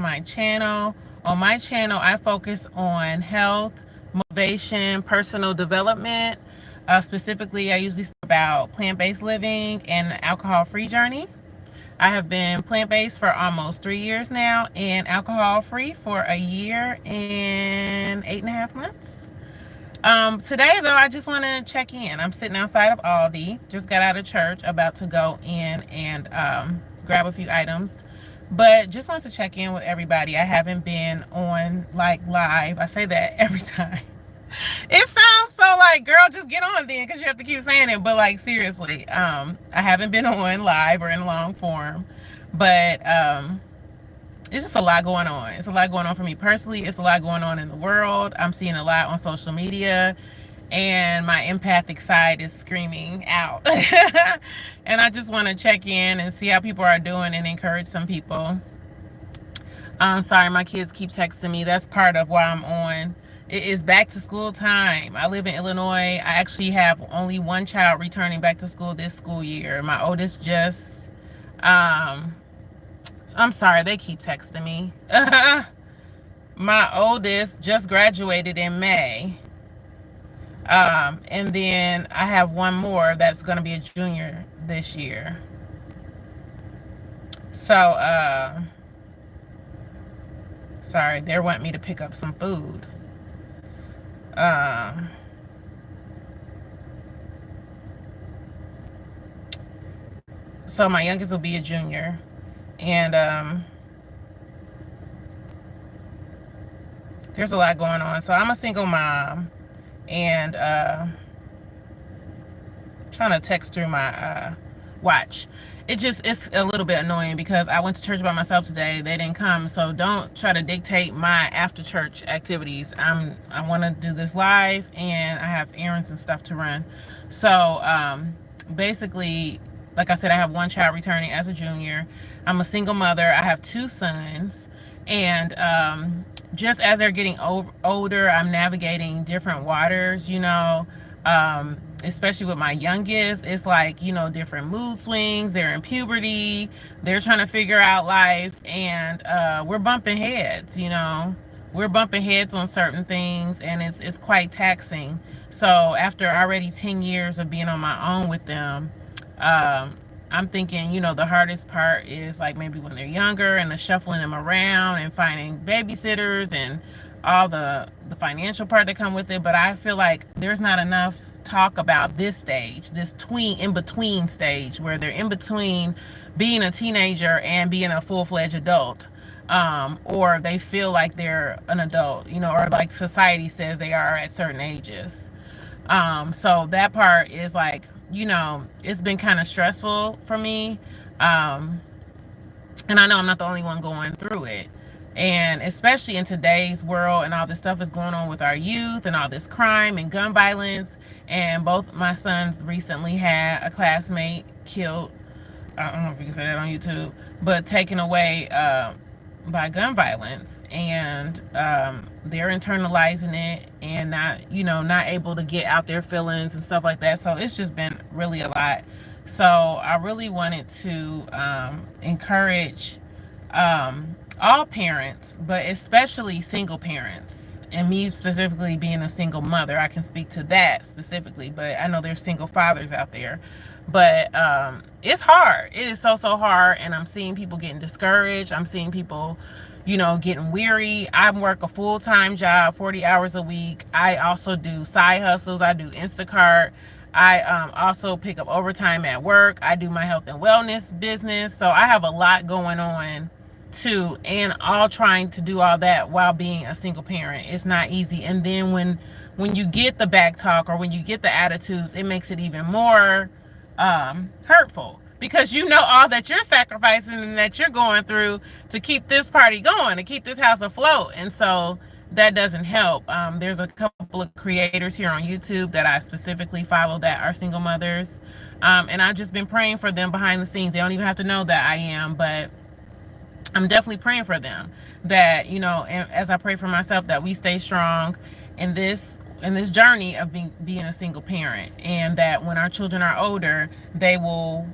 my channel. On my channel, I focus on health, motivation, personal development. Specifically, I usually speak about plant-based living and alcohol-free journey. I have been plant-based for almost 3 years now and alcohol-free for a year and 8.5 months. Today though, I just want to check in. I'm sitting outside of Aldi, just got out of church, about to go in and grab a few items, but just wanted to check in with everybody. I haven't been on like live. I say that every time. It sounds so like, girl, just get on then, because you have to keep saying it, but like seriously, I haven't been on live or in long form, but it's just a lot going on. It's a lot going on for me personally. It's a lot going on in the world. I'm seeing a lot on social media, and my empathic side is screaming out. And I just want to check in and see how people are doing and encourage some people. I'm sorry, my kids keep texting me. That's part of why I'm on. It is back to school time. I live in Illinois. I actually have only one child returning back to school this school year. My oldest just I'm sorry, they keep texting me. My oldest just graduated in May. And then I have one more that's going to be a junior this year. So, sorry, they're wanting me to pick up some food. So my youngest will be a junior. And there's a lot going on. So I'm a single mom, and trying to text through my watch. It's a little bit annoying because I went to church by myself today. They didn't come, so don't try to dictate my after church activities. I want to do this live, and I have errands and stuff to run. So basically, like I said, I have one child returning as a junior. I'm a single mother. I have two sons, and just as they're getting older, I'm navigating different waters, especially with my youngest. It's like, different mood swings. They're in puberty. They're trying to figure out life, and we're bumping heads, We're bumping heads on certain things, and it's quite taxing. So after already 10 years of being on my own with them, I'm thinking, the hardest part is like maybe when they're younger and the shuffling them around and finding babysitters and all the financial part that come with it. But I feel like there's not enough talk about this stage, this in-between stage, where they're in between being a teenager and being a full-fledged adult. Or they feel like they're an adult, or like society says they are at certain ages. So that part is like, it's been kind of stressful for me. And I know I'm not the only one going through it. And especially in today's world, and all this stuff is going on with our youth and all this crime and gun violence. And both my sons recently had a classmate killed. I don't know if you can say that on YouTube, but taken away by gun violence, and they're internalizing it and not able to get out their feelings and stuff like that. So it's just been really a lot. So I really wanted to encourage all parents, but especially single parents, and me specifically being a single mother, I can speak to that specifically, but I know there's single fathers out there. But it's hard. It is so hard, and I'm seeing people getting discouraged. I'm seeing people, getting weary. I work a full-time job, 40 hours a week. I also do side hustles. I do Instacart. I also pick up overtime at work. I do my health and wellness business. So I have a lot going on too, and all trying to do all that while being a single parent. It's not easy. And then when you get the back talk, or when you get the attitudes, it makes it even more hurtful, because all that you're sacrificing and that you're going through to keep this party going, to keep this house afloat. And so that doesn't help. There's a couple of creators here on YouTube that I specifically follow that are single mothers, and I've just been praying for them behind the scenes. They don't even have to know that I am, but I'm definitely praying for them, that and as I pray for myself, that we stay strong in this journey of being a single parent, and that when our children are older, they will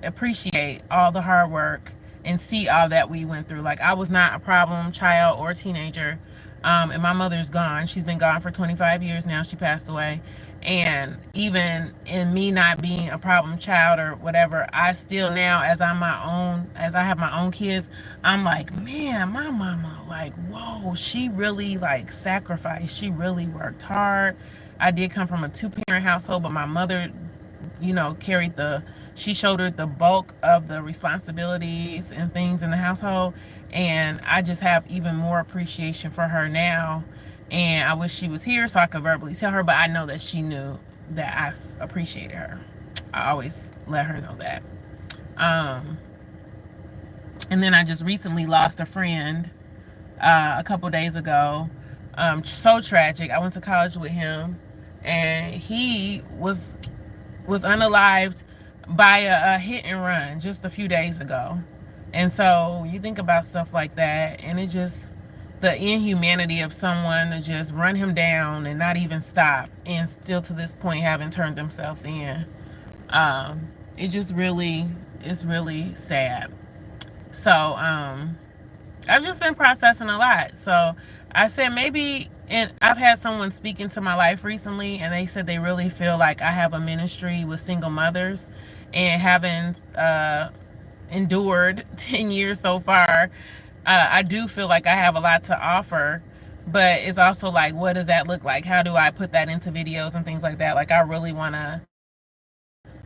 appreciate all the hard work and see all that we went through. Like, I was not a problem child or teenager. And my mother's gone. She's been gone for 25 years now. She passed away. And even in me not being a problem child or whatever, I still now, as I have my own kids, I'm like, man, my mama, like, whoa, she really like sacrificed. She really worked hard. I did come from a 2-parent household, but my mother, she shouldered the bulk of the responsibilities and things in the household. And I just have even more appreciation for her now. And I wish she was here so I could verbally tell her, but I know that she knew that I appreciated her. I always let her know that. And then I just recently lost a friend a couple days ago. So tragic. I went to college with him, and he was unalived by a hit and run just a few days ago. And so you think about stuff like that, and it just, the inhumanity of someone to just run him down and not even stop, and still to this point haven't turned themselves in. It just really, it's really sad. So I've just been processing a lot. So I said maybe, and I've had someone speak into my life recently, and they said they really feel like I have a ministry with single mothers, and having endured 10 years so far, I do feel like I have a lot to offer. But it's also like, what does that look like? How do I put that into videos and things like that? Like, I really want to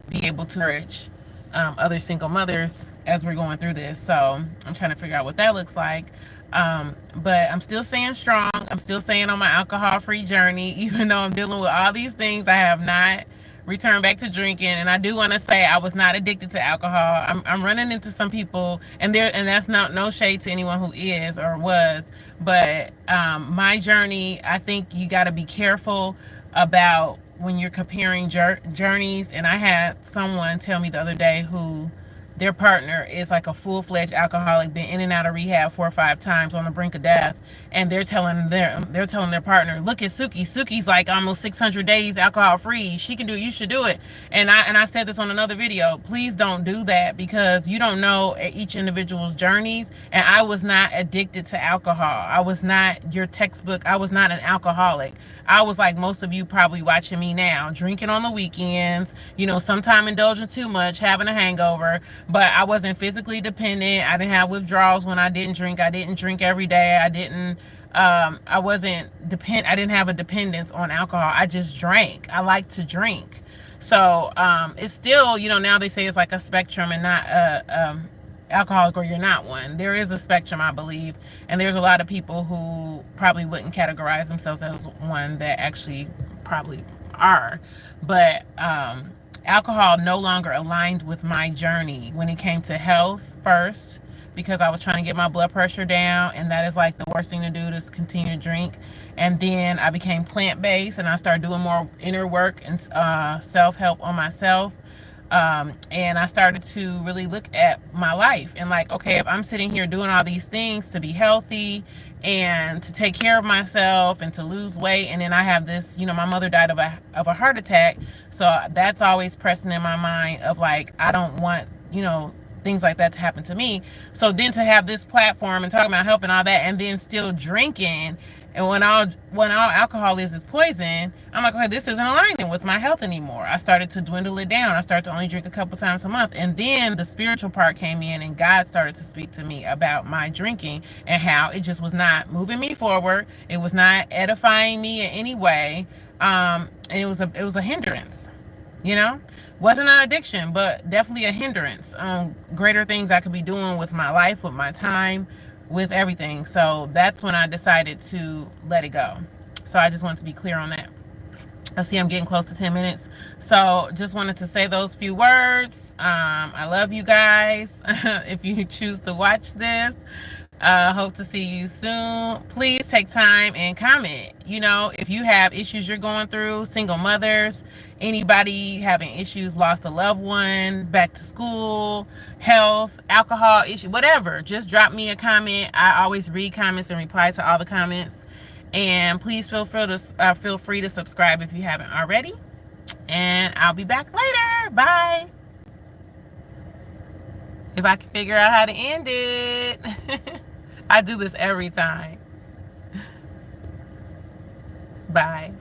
be able to encourage other single mothers as we're going through this. So I'm trying to figure out what that looks like. But I'm still staying strong. I'm still staying on my alcohol-free journey, even though I'm dealing with all these things. I have not returned back to drinking, and I do want to say I was not addicted to alcohol. I'm running into some people, and that's not no shade to anyone who is or was, but my journey, I think you got to be careful about when you're comparing journeys. And I had someone tell me the other day who their partner is like a full-fledged alcoholic, been in and out of rehab 4 or 5 times, on the brink of death, and they're telling their partner, look at Suki's like almost 600 days alcohol free. She can do it, you should do it. And I said this on another video, please don't do that, because you don't know each individual's journeys. And I was not addicted to alcohol. I was not your textbook. I was not an alcoholic. I was like most of you probably watching me now, drinking on the weekends, sometime indulging too much, having a hangover. But I wasn't physically dependent. I didn't have withdrawals when I didn't drink. I didn't drink every day. I didn't have a dependence on alcohol. I just drank. I like to drink. So it's still, now they say it's like a spectrum, and not alcoholic or you're not one. There is a spectrum, I believe, and there's a lot of people who probably wouldn't categorize themselves as one that actually probably are. But alcohol no longer aligned with my journey when it came to health first, because I was trying to get my blood pressure down, and that is like the worst thing to do, to continue to drink. And then I became plant-based, and I started doing more inner work and self-help on myself. And I started to really look at my life and like, okay, if I'm sitting here doing all these things to be healthy and to take care of myself and to lose weight, and then I have this, my mother died of a heart attack, so that's always pressing in my mind of like, I don't want, things like that to happen to me. So then to have this platform and talking about health and all that, and then still drinking, and when all alcohol is poison, I'm like, okay, this isn't aligning with my health anymore. I started to dwindle it down. I started to only drink a couple times a month. And then the spiritual part came in, and God started to speak to me about my drinking and how it just was not moving me forward. It was not edifying me in any way. And it was a hindrance. Wasn't an addiction, but definitely a hindrance. Greater things I could be doing with my life, with my time, with everything. So that's when I decided to let it go. So I just wanted to be clear on that. I see I'm getting close to 10 minutes. So just wanted to say those few words. I love you guys. If you choose to watch this, hope to see you soon. Please take time and comment. If you have issues you're going through, single mothers, anybody having issues, lost a loved one, back to school, health, alcohol issue, whatever, just drop me a comment. I always read comments and reply to all the comments. And please feel free to subscribe if you haven't already. And I'll be back later. Bye. If I can figure out how to end it. I do this every time. Bye.